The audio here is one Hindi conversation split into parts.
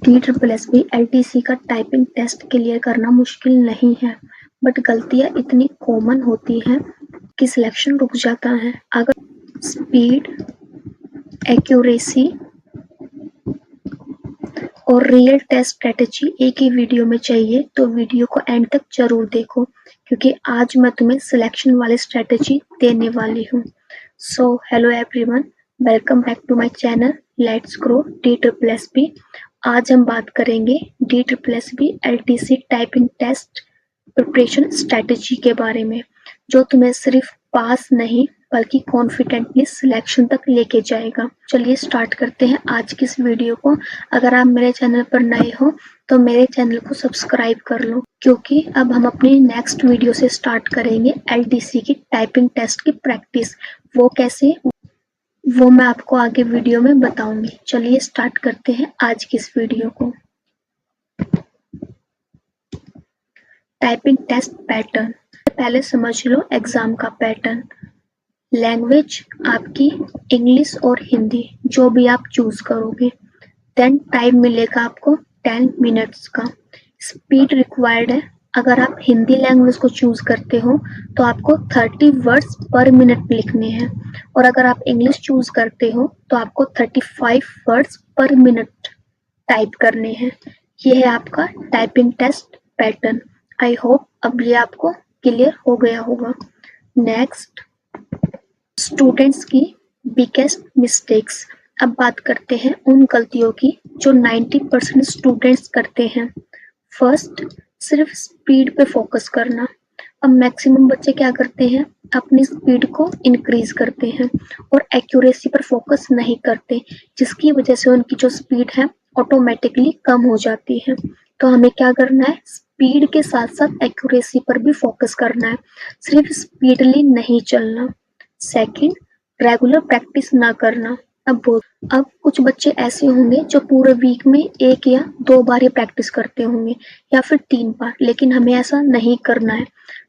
TSSB LTC का टाइपिंग टेस्ट क्लियर करना मुश्किल नहीं है, बट गलतियां इतनी कॉमन होती हैं कि सिलेक्शन रुक जाता है। अगर स्पीड, एक्यूरेसी और रियल टेस्ट स्ट्रेटेजी एक ही वीडियो में चाहिए तो वीडियो को एंड तक जरूर देखो, क्योंकि आज मैं तुम्हें सिलेक्शन वाली स्ट्रेटेजी देने वाली हूँ। So hello everyone, welcome back to my channel let's grow DSSB। आज हम बात करेंगे DSSB LTC typing test preparation strategy के बारे में, जो तुम्हें सिर्फ पास नहीं बल्कि कॉन्फिडेंटली सिलेक्शन तक लेके जाएगा। चलिए स्टार्ट करते हैं आज की इस वीडियो को। अगर आप मेरे चैनल पर नए हो तो मेरे चैनल को सब्सक्राइब कर लो, क्योंकि अब हम अपनी नेक्स्ट वीडियो से स्टार्ट करेंगे LTC की टाइपिंग टेस्ट की प्रैक्टिस। वो कैसे, वो मैं आपको आगे वीडियो में बताऊंगी। चलिए स्टार्ट करते हैं आज की इस वीडियो को। टाइपिंग टेस्ट पैटर्न, पहले समझ लो एग्जाम का पैटर्न। लैंग्वेज आपकी इंग्लिश और हिंदी, जो भी आप चूज करोगे। देन टाइम मिलेगा आपको 10 मिनट्स का। स्पीड रिक्वायर्ड है, अगर आप हिंदी लैंग्वेज को चूज करते हो तो आपको 30 वर्ड्स पर मिनट लिखने हैं, और अगर आप इंग्लिश चूज करते हो तो आपको 35 वर्ड्स पर मिनट टाइप करने हैं। ये है आपका typing test pattern. I hope अब ये आपको क्लियर हो गया होगा। नेक्स्ट, स्टूडेंट्स की बिगेस्ट मिस्टेक्स। अब बात करते हैं उन गलतियों की जो 90% स्टूडेंट्स करते हैं। फर्स्ट, सिर्फ स्पीड पे फोकस करना। अब मैक्सिमम बच्चे क्या करते हैं, अपनी स्पीड को इंक्रीज करते हैं और एक्यूरेसी पर फोकस नहीं करते, जिसकी वजह से उनकी जो स्पीड है ऑटोमेटिकली कम हो जाती है। तो हमें क्या करना है, स्पीड के साथ साथ एक्यूरेसी पर भी फोकस करना है, सिर्फ स्पीडली नहीं चलना। सेकंड, रेगुलर प्रैक्टिस ना करना। अब कुछ बच्चे ऐसे होंगे जो पूरे वीक में 1 या 2 बार ही प्रैक्टिस करते होंगे, या फिर 3 बार, लेकिन हमें ऐसा नहीं करना है।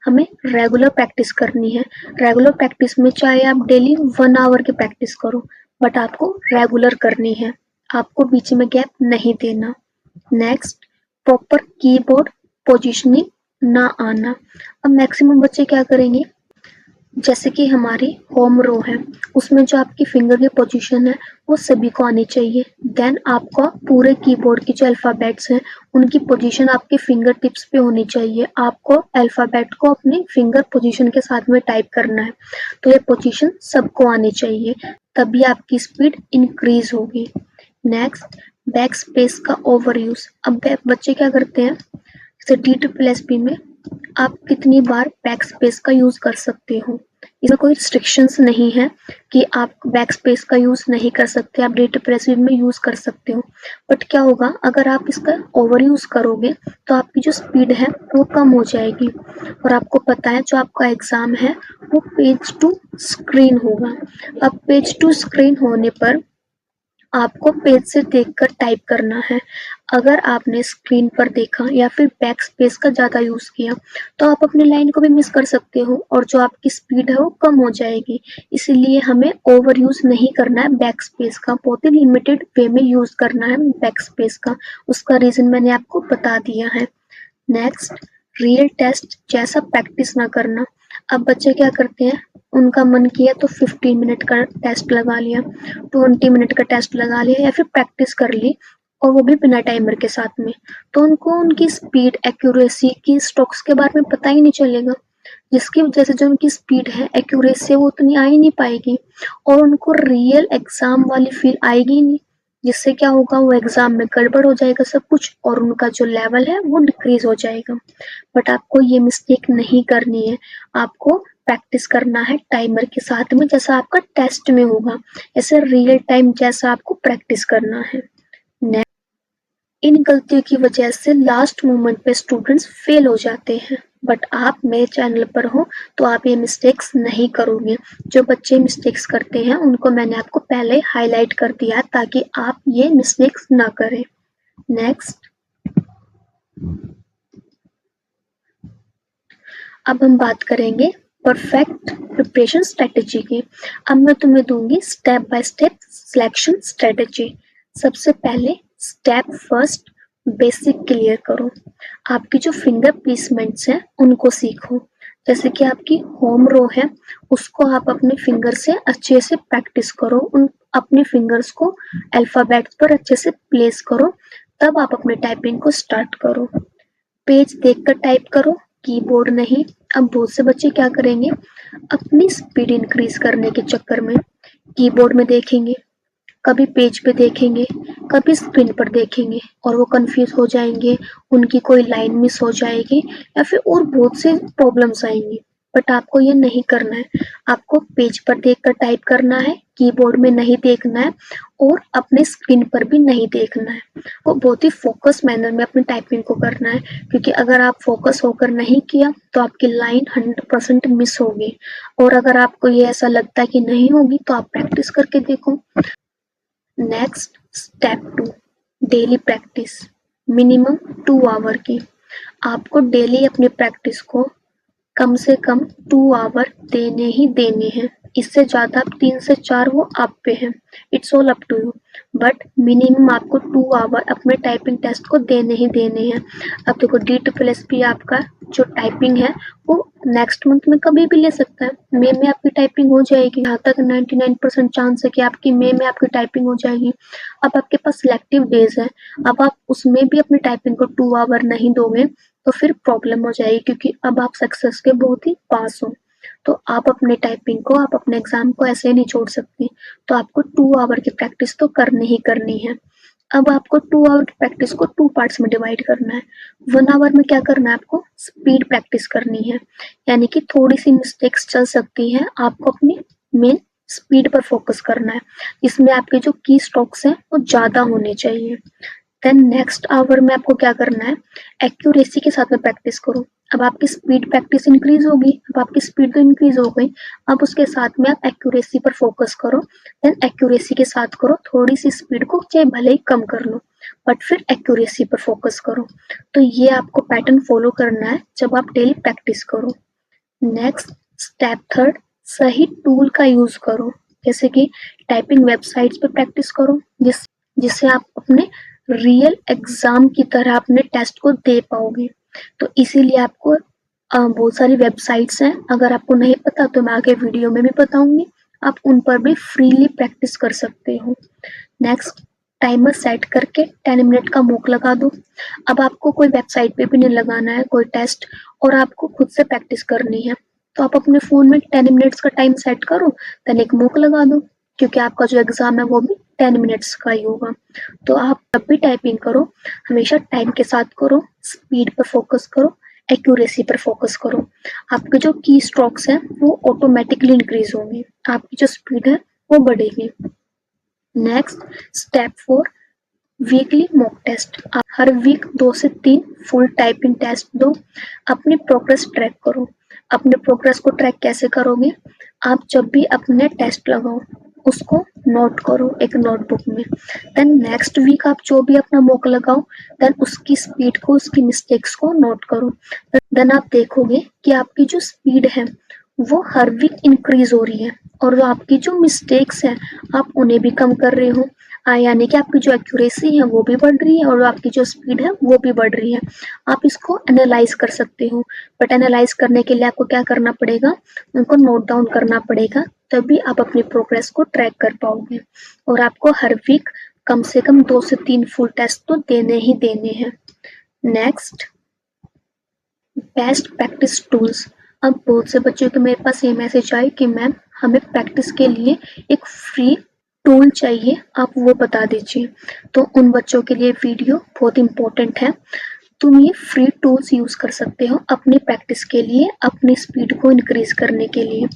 हमें रेगुलर प्रैक्टिस करनी है। रेगुलर प्रैक्टिस में चाहे आप डेली 1 आवर की प्रैक्टिस करो, बट आपको रेगुलर करनी है, आपको बीच में गैप नहीं देना। नेक्स्ट, प्रॉपर कीबोर्ड पोजिशनिंग ना आना। अब मैक्सिमम बच्चे क्या करेंगे, जैसे कि हमारी होम रो है, उसमें जो आपकी फिंगर की पोजीशन है वो सभी को आनी चाहिए। देन आपको पूरे कीबोर्ड की जो अल्फाबेट्स हैं उनकी पोजीशन आपके फिंगर टिप्स पे होनी चाहिए। आपको अल्फाबेट को अपनी फिंगर पोजीशन के साथ में टाइप करना है, तो ये पोजीशन सबको आनी चाहिए, तभी आपकी स्पीड इंक्रीज होगी। नेक्स्ट, बैक स्पेस का ओवर यूज। अब बच्चे क्या करते हैं, जैसे DSSB में आप कितनी बार बैक स्पेस का यूज कर सकते हो, इसमें कोई रिस्ट्रिक्शंस नहीं है कि आप बैक स्पेस का यूज नहीं कर सकते, आप DSSB में यूज कर सकते हो। बट क्या होगा, अगर आप इसका ओवर यूज करोगे तो आपकी जो स्पीड है वो कम हो जाएगी। और आपको पता है जो आपका एग्जाम है वो पेज टू स्क्रीन होगा। अब पेज टू स्क्रीन होने पर आपको पेज से देखकर टाइप करना है। अगर आपने स्क्रीन पर देखा या फिर बैक स्पेस का ज्यादा यूज किया तो आप अपनी लाइन को भी मिस कर सकते हो, और जो आपकी स्पीड है वो कम हो जाएगी। इसीलिए हमें ओवर यूज नहीं करना है बैक स्पेस का, बहुत ही लिमिटेड वे में यूज करना है बैक स्पेस का। उसका रीजन मैंने आपको बता दिया है। नेक्स्ट, रियल टेस्ट जैसा प्रैक्टिस ना करना। अब बच्चे क्या करते हैं, उनका मन किया तो 15 मिनट का टेस्ट लगा लिया, 20 मिनट का टेस्ट लगा लिया, या फिर प्रैक्टिस कर ली, और वो भी बिना टाइमर के साथ में। तो उनको उनकी स्पीड, एक्यूरेसी की स्ट्रोक्स के बारे में पता ही नहीं चलेगा, जिसकी वजह से जो उनकी स्पीड है, एक्यूरेसी वो उतनी आ ही नहीं पाएगी, और उनको रियल एग्जाम वाली फील आएगी ही नहीं, जिससे क्या होगा, वो एग्जाम में गड़बड़ हो जाएगा सब कुछ, और उनका जो लेवल है वो डिक्रीज हो जाएगा। बट आपको ये मिस्टेक नहीं करनी है, आपको प्रैक्टिस करना है टाइमर के साथ में, जैसा आपका टेस्ट में होगा, ऐसे रियल टाइम जैसा आपको प्रैक्टिस करना है। इन गलतियों की वजह से लास्ट मोमेंट पे स्टूडेंट्स फेल हो जाते हैं, बट आप मेरे चैनल पर हो तो आप ये मिस्टेक्स नहीं करोगे। जो बच्चे मिस्टेक्स करते हैं उनको मैंने आपको पहले हाईलाइट कर दिया ताकि आप ये मिस्टेक्स ना करें। नेक्स्ट, अब हम बात करेंगे परफेक्ट प्रिपरेशन स्ट्रेटेजी की। अब मैं तुम्हें दूंगी step by step selection strategy. सबसे पहले स्टेप फर्स्ट, बेसिक क्लियर करो। आपकी जो फिंगर प्लेसमेंट्स हैं उनको सीखो। जैसे कि आपकी होम रो है, उसको आप अपने फिंगर से अच्छे से प्रैक्टिस करो। उन अपने फिंगर्स को अल्फाबेट्स पर अच्छे से प्लेस करो, तब आप अपने टाइपिंग को स्टार्ट करो। पेज देखकर टाइप करो, कीबोर्ड नहीं। अब बहुत से बच्चे क्या करेंगे, अपनी स्पीड इंक्रीज करने के चक्कर में कीबोर्ड में देखेंगे, कभी पेज पे देखेंगे, कभी स्क्रीन पर देखेंगे और वो कंफ्यूज हो जाएंगे, उनकी कोई लाइन मिस हो जाएगी या फिर और बहुत से प्रॉब्लम्स आएंगी। बट आपको ये नहीं करना है, आपको पेज पर देखकर टाइप करना है, कीबोर्ड में नहीं देखना है और अपने स्क्रीन पर भी नहीं देखना है। वो बहुत ही फोकस मैनर में अपनी टाइपिंग को करना है, क्योंकि अगर आप फोकस होकर नहीं किया तो आपकी लाइन 100% मिस होगी। और अगर आपको ये ऐसा लगता है कि नहीं होगी तो आप प्रैक्टिस करके देखो। Next step 2, daily practice, minimum 2 hour की। आपको डेली अपनी प्रैक्टिस को कम से कम 2 आवर देने ही देने हैं। इससे ज़्यादा 3 से 4 वो आप पे है, it's all up to you. But minimum आपको 2 आवर अपने टाइपिंग टेस्ट को देने ही देने हैं। अब देखो DSSP आपका जो टाइपिंग है वो नेक्स्ट मंथ में कभी भी ले सकता है। मई में आपकी टाइपिंग हो जाएगी, यहाँ तक 99% चांस है कि आपकी मई में आपकी टाइपिंग हो जाएगी। अब आपके पास सिलेक्टिव डेज है, अब आप उसमें भी अपनी टाइपिंग को 2 आवर नहीं दोगे तो फिर प्रॉब्लम हो जाएगी, क्योंकि अब आप सक्सेस के बहुत ही पास हो। तो आप अपने टाइपिंग को, आप अपने एग्जाम को ऐसे नहीं छोड़ सकते। तो आपको 2 आवर की प्रैक्टिस तो करनी ही करनी है। अब आपको 2 आवर की प्रैक्टिस को 2 पार्ट्स में डिवाइड करना है। 1 आवर में क्या करना है, आपको स्पीड प्रैक्टिस करनी है, यानी कि थोड़ी सी मिस्टेक्स चल सकती है, आपको अपनी मेन स्पीड पर फोकस करना है। इसमें आपके जो की स्ट्रोक्स हैं वो ज्यादा होने चाहिए। देन नेक्स्ट आवर में आपको क्या करना है, एक्यूरेसी के साथ में प्रैक्टिस करो। अब आपकी स्पीड प्रैक्टिस इंक्रीज होगी, अब आपकी स्पीड तो इंक्रीज हो गई, अब उसके साथ में आप एक्यूरेसी पर फोकस करो। देन एक्यूरेसी के साथ करो, थोड़ी सी स्पीड को चाहे भले ही कम कर लो, बट फिर एक्यूरेसी पर फोकस करो। तो ये आपको पैटर्न फॉलो करना है जब आप डेली प्रैक्टिस करो। नेक्स्ट स्टेप थर्ड, सही टूल का यूज करो। जैसे कि टाइपिंग वेबसाइट्स पे प्रैक्टिस करो, जिससे आप अपने रियल एग्जाम की तरह अपने टेस्ट को दे पाओगे। तो इसीलिए आपको बहुत सारी वेबसाइट्स हैं, अगर आपको नहीं पता तो मैं आगे वीडियो में भी बताऊंगी, आप उन पर भी फ्रीली प्रैक्टिस कर सकते हो। नेक्स्ट, टाइमर सेट करके 10 मिनट का मॉक लगा दो। अब आपको कोई वेबसाइट पे भी नहीं लगाना है कोई टेस्ट, और आपको खुद से प्रैक्टिस करनी है, तो आप अपने फोन में 10 मिनट्स का टाइम सेट करो, देन एक मॉक लगा दो, क्योंकि आपका जो एग्जाम है वो भी 10 मिनट्स का ही होगा। तो आप जब भी टाइपिंग करो हमेशा टाइम के साथ करो, स्पीड पर फोकस करो, एक्यूरेसी पर फोकस करो। आपके जो की स्ट्रोक्स हैं वो ऑटोमेटिकली इंक्रीज होंगे, आपकी जो स्पीड है वो बढ़ेगी। Next step 4, weekly mock test. आप हर वीक 2 से 3 फुल टाइपिंग टेस्ट दो, अपनी प्रोग्रेस ट्रैक करो। अपने प्रोग्रेस को ट्रैक कैसे करोगे, आप जब भी अपने टेस्ट लगाओ उसको नोट करो एक नोटबुक में। देन नेक्स्ट वीक आप जो भी अपना मॉक लगाओ, देन उसकी स्पीड को, उसकी मिस्टेक्स को नोट करो। देन आप देखोगे कि आपकी जो स्पीड है वो हर वीक इंक्रीज हो रही है, और जो आपकी जो मिस्टेक्स हैं आप उन्हें भी कम कर रहे हो। यानी कि आपकी जो एक्यूरेसी है वो भी बढ़ रही है और आपकी जो स्पीड है वो भी बढ़ रही है। आप इसको एनालाइज कर सकते हो, बट एनालाइज करने के लिए आपको क्या करना पड़ेगा, उनको नोट डाउन करना पड़ेगा, तभी आप अपनी प्रोग्रेस को ट्रैक कर पाओगे। और आपको हर वीक कम से कम 2 से 3 फुल टेस्ट तो देने ही देने हैं। Next, best practice tools. अब बहुत से बच्चों के मेरे पास ये मैसेज आए कि मैम हमें प्रैक्टिस के लिए एक फ्री टूल चाहिए, आप वो बता दीजिए। तो उन बच्चों के लिए वीडियो बहुत इम्पोर्टेंट है। तुम ये फ्री टूल्स यूज कर सकते हो अपनी प्रैक्टिस के लिए, अपनी स्पीड को इंक्रीज करने के लिए।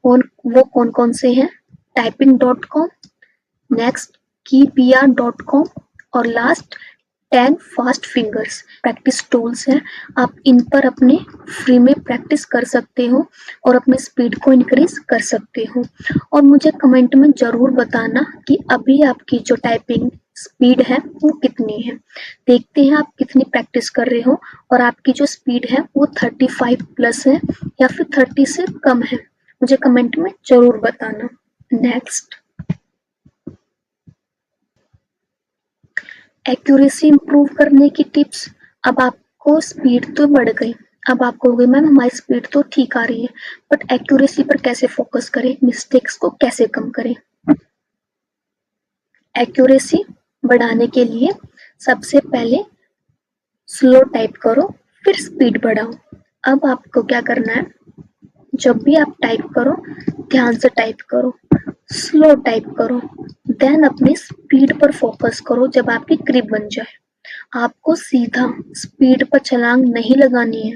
और वो कौन कौन से हैं, typing.com, नेक्स्ट keypr.com, और last 10 fast fingers practice tools हैं। आप इन पर अपने फ्री में प्रैक्टिस कर सकते हो और अपनी स्पीड को इंक्रीज कर सकते हो। और मुझे कमेंट में जरूर बताना कि अभी आपकी जो टाइपिंग स्पीड है वो कितनी है। देखते हैं आप कितनी प्रैक्टिस कर रहे हो और आपकी जो स्पीड है वो 35 प्लस है या फिर 30 से कम है, मुझे कमेंट में जरूर बताना। नेक्स्ट, एक्यूरेसी इंप्रूव करने की टिप्स। अब आपको स्पीड तो बढ़ गई, अब आप कहोगे मैम हमारी स्पीड तो ठीक आ रही है, बट एक्यूरेसी पर कैसे फोकस करें, मिस्टेक्स को कैसे कम करें। एक्यूरेसी बढ़ाने के लिए सबसे पहले स्लो टाइप करो, फिर स्पीड बढ़ाओ। अब आपको क्या करना है, जब भी आप टाइप करो ध्यान से टाइप करो, स्लो टाइप करो, देन अपनी स्पीड पर फोकस करो। जब आपकी ग्रिप बन जाए, आपको सीधा स्पीड पर छलांग नहीं लगानी है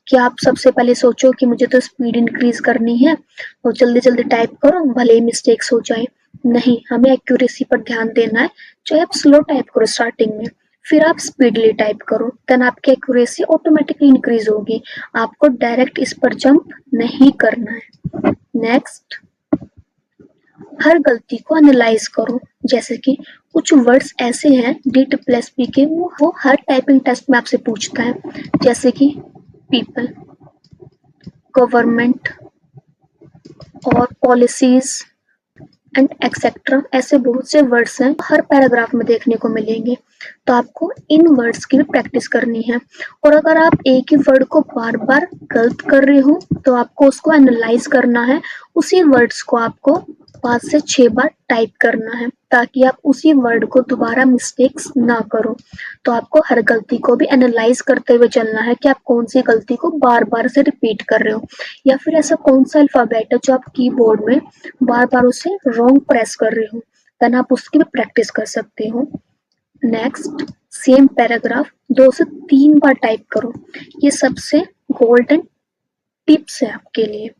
कि आप सबसे पहले सोचो कि मुझे तो स्पीड इंक्रीज करनी है और जल्दी जल्दी टाइप करो भले ही मिस्टेक्स हो जाए। नहीं, हमें एक्यूरेसी पर ध्यान देना है। चाहे आप स्लो टाइप करो स्टार्टिंग में, फिर आप स्पीडली टाइप करो, देन आपकी एक्यूरेसी ऑटोमेटिकली इंक्रीज होगी। आपको डायरेक्ट इस पर जंप नहीं करना है। नेक्स्ट, हर गलती को एनालाइज करो। जैसे कि कुछ वर्ड्स ऐसे हैं DSSP के, वो हर टाइपिंग टेस्ट में आपसे पूछता है, जैसे कि पीपल, गवर्नमेंट और पॉलिसीज एंड एक्सेट्रा। ऐसे बहुत से वर्ड्स हैं हर पैराग्राफ में देखने को मिलेंगे, तो आपको इन वर्ड्स की भी प्रैक्टिस करनी है। और अगर आप एक ही वर्ड को बार बार गलत कर रहे हो तो आपको उसको एनालाइज करना है, उसी वर्ड्स को आपको 5 से 6 बार टाइप करना है ताकि आप उसी वर्ड को दोबारा मिस्टेक्स ना करो। तो आपको हर गलती को भी एनालाइज करते हुए चलना है कि आप कौन सी गलती को बार बार से रिपीट कर रहे हो, या फिर ऐसा कौन सा अल्फाबेट है जो आप कीबोर्ड में बार बार उसे रॉन्ग प्रेस कर रहे हो, देन आप उसकी भी प्रैक्टिस कर सकते हो। नेक्स्ट, सेम पैराग्राफ 2 से 3 बार टाइप करो। ये सबसे गोल्डन टिप्स है आपके लिए।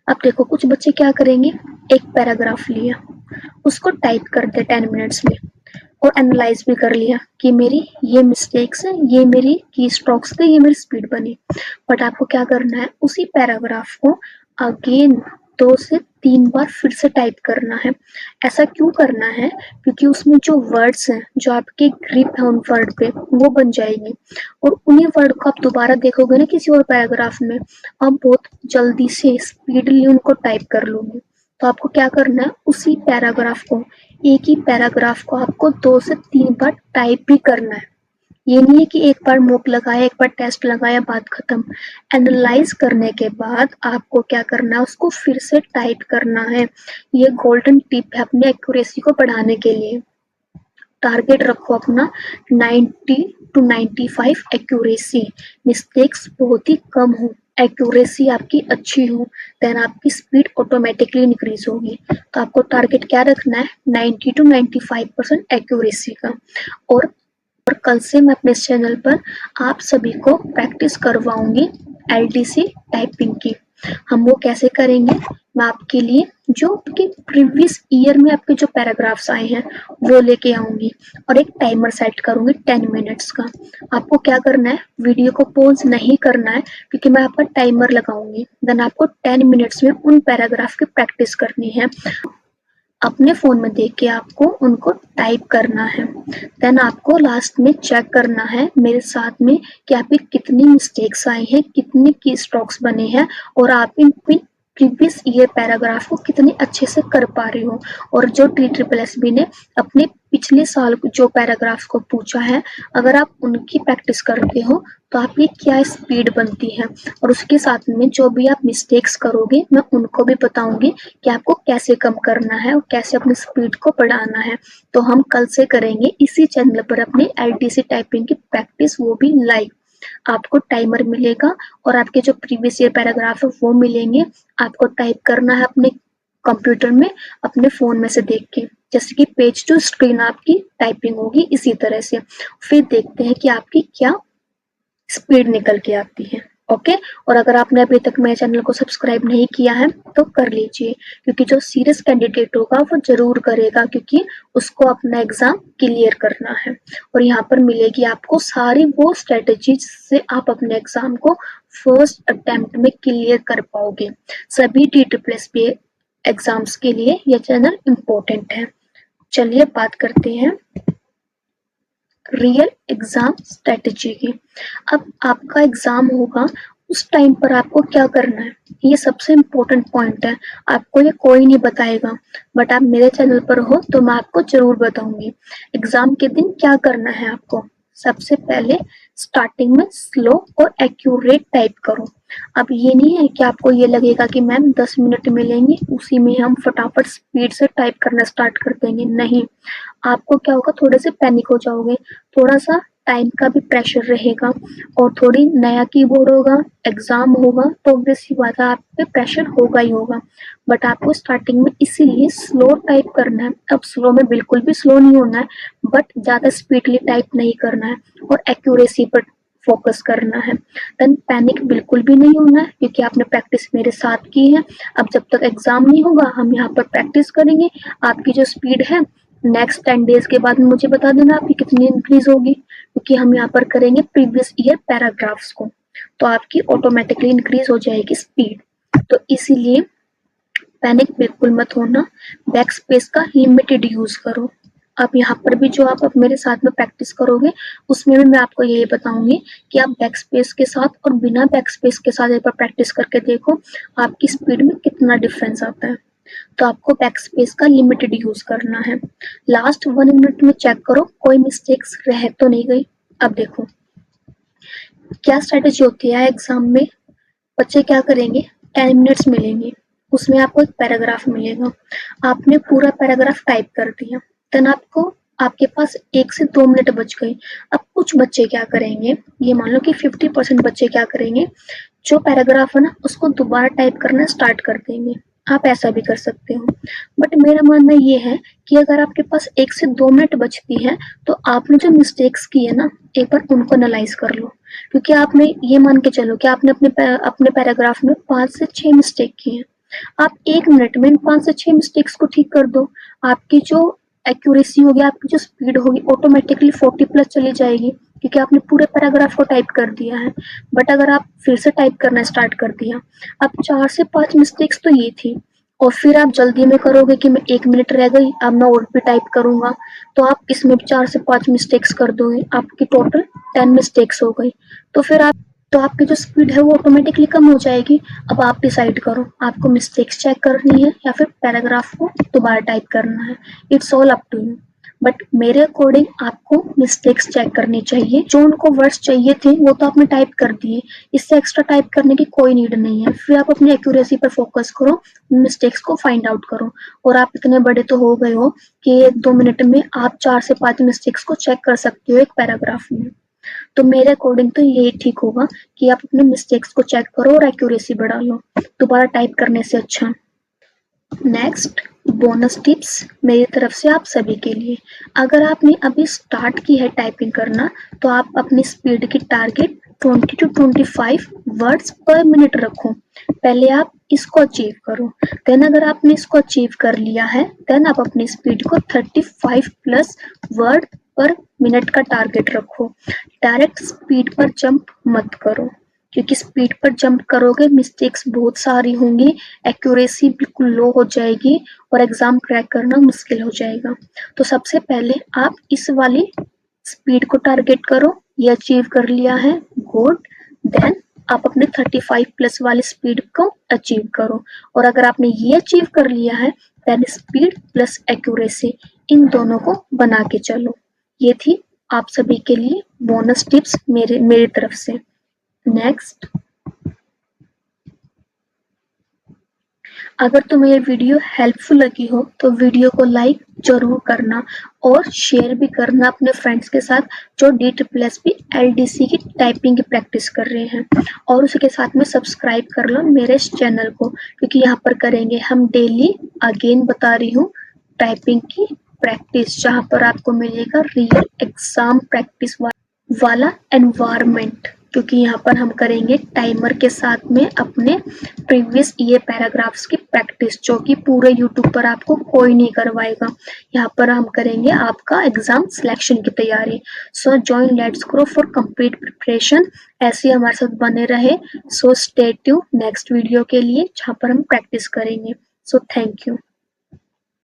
अब देखो कुछ बच्चे क्या करेंगे, एक पैराग्राफ लिया, उसको टाइप कर दे 10 मिनट्स में और एनालाइज भी कर लिया कि मेरी ये मिस्टेक्स हैं, ये मेरी की स्ट्रोक्स थे, ये मेरी स्पीड बनी। बट आपको क्या करना है, उसी पैराग्राफ को अगेन 2 से 3 बार फिर से टाइप करना है। ऐसा क्यों करना है, क्योंकि उसमें जो वर्ड्स हैं, जो आपके ग्रिप है उन वर्ड पे, वो बन जाएंगे और उन्हीं वर्ड को आप दोबारा देखोगे ना किसी और पैराग्राफ में, आप बहुत जल्दी से स्पीडली उनको टाइप कर लोगे। तो आपको क्या करना है, उसी पैराग्राफ को, एक ही पैराग्राफ को आपको 2 से 3 बार टाइप भी करना है। ये नहीं है कि एक बार मॉक लगाया, एक बार टेस्ट लगाया, बात खत्म। एनालाइज करने के बाद आपको क्या करना है, उसको फिर से टाइप करना है। ये गोल्डन टिप है अपने एक्यूरेसी को बढ़ाने के लिए। टारगेट रखो अपना 90 to 95 एक्यूरेसी, मिस्टेक्स बहुत ही कम हो, एक्यूरेसी आपकी अच्छी हो, देन आपकी स्पीड ऑटोमेटिकली इंक्रीज होगी। तो आपको टारगेट क्या रखना है, 90 to 95% एक्यूरेसी का। और कल से मैं अपने इस चैनल पर आप सभी को प्रैक्टिस करवाऊंगी LDC टाइपिंग की। हम वो कैसे करेंगे, मैं आपके लिए जो आपके प्रीवियस ईयर में आपके जो पैराग्राफ्स आए हैं वो लेके आऊंगी और एक टाइमर सेट करूंगी 10 मिनट्स का। आपको क्या करना है, वीडियो को पॉज नहीं करना है क्योंकि मैं आपका टाइमर लगाऊंगी, देन आपको 10 मिनट्स में उन पैराग्राफ की प्रैक्टिस करनी है। अपने फोन में देख के आपको उनको टाइप करना है, देन आपको लास्ट में चेक करना है मेरे साथ में कि आपकी कितनी मिस्टेक्स आई हैं, कितने की स्ट्रोक्स बने हैं और आप इन प्रीवियस ईयर पैराग्राफ को कितने अच्छे से कर पा रहे हो। और जो TSSB ने अपने पिछले साल जो पैराग्राफ को पूछा है, अगर आप उनकी प्रैक्टिस करते हो तो आपकी क्या स्पीड बनती है, और उसके साथ में जो भी आप मिस्टेक्स करोगे मैं उनको भी बताऊंगी कि आपको कैसे कम करना है और कैसे अपनी स्पीड को बढ़ाना है। तो हम कल से करेंगे इसी चैनल पर अपने LDC टाइपिंग की प्रैक्टिस, वो भी लाइव। आपको टाइमर मिलेगा और आपके जो प्रीवियस ईयर पैराग्राफ है वो मिलेंगे। आपको टाइप करना है अपने कंप्यूटर में, अपने फोन में से देख के, जैसे कि पेज टू स्क्रीन आपकी टाइपिंग होगी इसी तरह से। फिर देखते हैं कि आपकी क्या स्पीड निकल के आती है। ओके, और अगर आपने अभी तक मेरे चैनल को सब्सक्राइब नहीं किया है तो कर लीजिए, क्योंकि जो सीरियस कैंडिडेट होगा वो जरूर करेगा, क्योंकि उसको अपना एग्जाम क्लियर करना है। और यहाँ पर मिलेगी आपको सारी वो स्ट्रेटेजीज से आप अपने एग्जाम को फर्स्ट अटेम्प्ट में क्लियर कर पाओगे। सभी TSSB एग्जाम्स के लिए यह चैनल इम्पोर्टेंट है। चलिए बात करते हैं रियल एग्जाम स्ट्रेटेजी की। अब आपका एग्जाम होगा उस टाइम पर आपको क्या करना है, ये सबसे इम्पोर्टेंट पॉइंट है। आपको ये कोई नहीं बताएगा, बट आप मेरे चैनल पर हो तो मैं आपको जरूर बताऊंगी। एग्जाम के दिन क्या करना है आपको, सबसे पहले स्टार्टिंग में स्लो और एक्यूरेट टाइप करो। अब ये नहीं है कि आपको ये लगेगा कि मैम 10 मिनट मिलेंगे उसी में हम फटाफट स्पीड से टाइप करना स्टार्ट कर देंगे, नहीं। आपको क्या होगा, थोड़े से पैनिक हो जाओगे, थोड़ा सा टाइम का भी प्रेशर रहेगा, और थोड़ी नया कीबोर्ड होगा, एग्जाम होगा, तो ऑब्वियस सी बात है आप पे प्रेशर होगा ही होगा। बट आपको स्टार्टिंग में इसीलिए स्लो टाइप करना है। अब स्लो में बिल्कुल भी स्लो नहीं होना है, बट ज्यादा स्पीडली टाइप नहीं करना है, और एक्यूरेसी पर फोकस करना है। देन पैनिक बिल्कुल भी नहीं होना है, क्योंकि आपने प्रैक्टिस मेरे साथ की है। अब जब तक एग्जाम नहीं होगा हम यहाँ पर प्रैक्टिस करेंगे। आपकी जो स्पीड है नेक्स्ट 10 डेज के बाद में मुझे बता देना आपकी कितनी इंक्रीज होगी, क्योंकि हम यहाँ पर करेंगे प्रीवियस ईयर पैराग्राफ्स को, तो आपकी ऑटोमेटिकली इंक्रीज हो जाएगी स्पीड। तो इसीलिए पैनिक बिल्कुल मत होना, बैक स्पेस का लिमिटेड यूज करो। अब यहाँ पर भी जो आप अब मेरे साथ में प्रैक्टिस करोगे उसमें भी मैं आपको यही बताऊंगी कि आप बैक स्पेस के साथ और बिना बैक स्पेस के साथ एक बार प्रैक्टिस करके देखो आपकी स्पीड में कितना डिफरेंस आता है। तो आपको बैक स्पेस का लिमिटेड यूज करना है। लास्ट 1 मिनट में चेक करो कोई मिस्टेक्स रह तो नहीं गई। अब देखो क्या स्ट्रेटेजी होती है एग्जाम में, बच्चे क्या करेंगे, 10 मिनट्स मिलेंगे, उसमें आपको एक पैराग्राफ मिलेगा, आपने पूरा पैराग्राफ टाइप कर दिया, देन आपको आपके पास 1 से 2 मिनट बच गए। अब कुछ बच्चे क्या करेंगे, ये मान लो कि 50% बच्चे क्या करेंगे, जो पैराग्राफ है ना उसको दोबारा टाइप करना स्टार्ट कर देंगे। आप ऐसा भी कर सकते हो, बट मेरा मानना ये है कि अगर आपके पास 1 से 2 मिनट बचती है तो आपने जो मिस्टेक्स की है ना एक बार उनको एनालाइज कर लो। क्योंकि आपने ये मान के चलो कि आपने अपने पैराग्राफ में 5 से 6 मिस्टेक की है, आप 1 मिनट में इन 5 से 6 मिस्टेक्स को ठीक कर दो। आपकी जो एक्यूरेसी होगी, आपकी जो स्पीड होगी ऑटोमेटिकली 40 प्लस चली जाएगी, क्योंकि आपने पूरे पैराग्राफ को टाइप कर दिया है। बट अगर आप फिर से टाइप करना स्टार्ट कर दिया, अब 4 से 5 मिस्टेक्स तो ये थी, और फिर आप जल्दी में करोगे कि मैं 1 मिनट रह गई अब मैं और भी टाइप करूंगा, तो आप इसमें 4 से 5 मिस्टेक्स कर दोगे, आपकी टोटल 10 मिस्टेक्स हो गई। तो फिर आपकी जो स्पीड है वो ऑटोमेटिकली कम हो जाएगी। अब आप डिसाइड करो आपको मिस्टेक्स चेक करनी है या फिर पैराग्राफ को दोबारा टाइप करना है, it's all up to you. But मेरे अकॉर्डिंग आपको मिस्टेक्स चेक करनी चाहिए, जो उनको वर्ड्स चाहिए थे वो तो आपने टाइप कर दिए, इससे एक्स्ट्रा टाइप करने की कोई नीड नहीं है। फिर आप अपनी एक्यूरेसी पर फोकस करो, मिस्टेक्स को फाइंड आउट करो, और आप इतने बड़े तो हो गए हो कि 1-2 मिनट में आप 4 से 5 मिस्टेक्स को चेक कर सकते हो एक पैराग्राफ में। तो मेरे अकॉर्डिंग तो यही ठीक होगा कि आप अपने मिस्टेक्स को चेक करो और एक्यूरेसी बढ़ा लो दोबारा टाइप करने से अच्छा। नेक्स्ट बोनस टिप्स मेरी तरफ से आप सभी के लिए, अगर आपने अभी स्टार्ट की है टाइपिंग करना तो आप अपनी स्पीड की टारगेट 20 to 25 वर्ड्स पर मिनट रखो। पहले आप इसको अचीव करो, देन अगर आपने इसको अचीव कर लिया है देन आप अपनी स्पीड को 35 प्लस वर्ड पर मिनट का टारगेट रखो। डायरेक्ट स्पीड पर जंप मत करो, क्योंकि स्पीड पर जंप करोगे मिस्टेक्स बहुत सारी होंगी, एक्यूरेसी बिल्कुल लो हो जाएगी और एग्जाम क्रैक करना मुश्किल हो जाएगा। तो सबसे पहले आप इस वाली स्पीड को टारगेट करो, ये अचीव कर लिया है गुड, देन आप अपने 35 प्लस वाली स्पीड को अचीव करो, और अगर आपने ये अचीव कर लिया है देन स्पीड प्लस एक्यूरेसी इन दोनों को बना के चलो। ये थी आप सभी के लिए बोनस टिप्स मेरी तरफ से। नेक्स्ट, अगर तुम्हें ये वीडियो हेल्पफुल लगी हो तो वीडियो को लाइक जरूर करना और शेयर भी करना अपने फ्रेंड्स के साथ जो DSSS LDC की टाइपिंग की प्रैक्टिस कर रहे हैं, और उसके साथ में सब्सक्राइब कर लो मेरे इस चैनल को, क्योंकि यहाँ पर करेंगे हम डेली, अगेन बता रही हूँ, टाइपिंग की प्रैक्टिस, जहाँ पर आपको मिलेगा रियल एग्जाम प्रैक्टिस वाला एनवायरनमेंट, क्योंकि यहाँ पर हम करेंगे टाइमर के साथ में अपने प्रीवियस ईयर पैराग्राफ्स की प्रैक्टिस, जो कि पूरे यूट्यूब पर आपको कोई नहीं करवाएगा। यहाँ पर हम करेंगे आपका एग्जाम सिलेक्शन की तैयारी। So join let's grow for complete preparation, ऐसे हमारे साथ बने रहे। So stay tuned next video के लिए जहाँ पर हम प्रैक्टिस करेंगे। So thank you.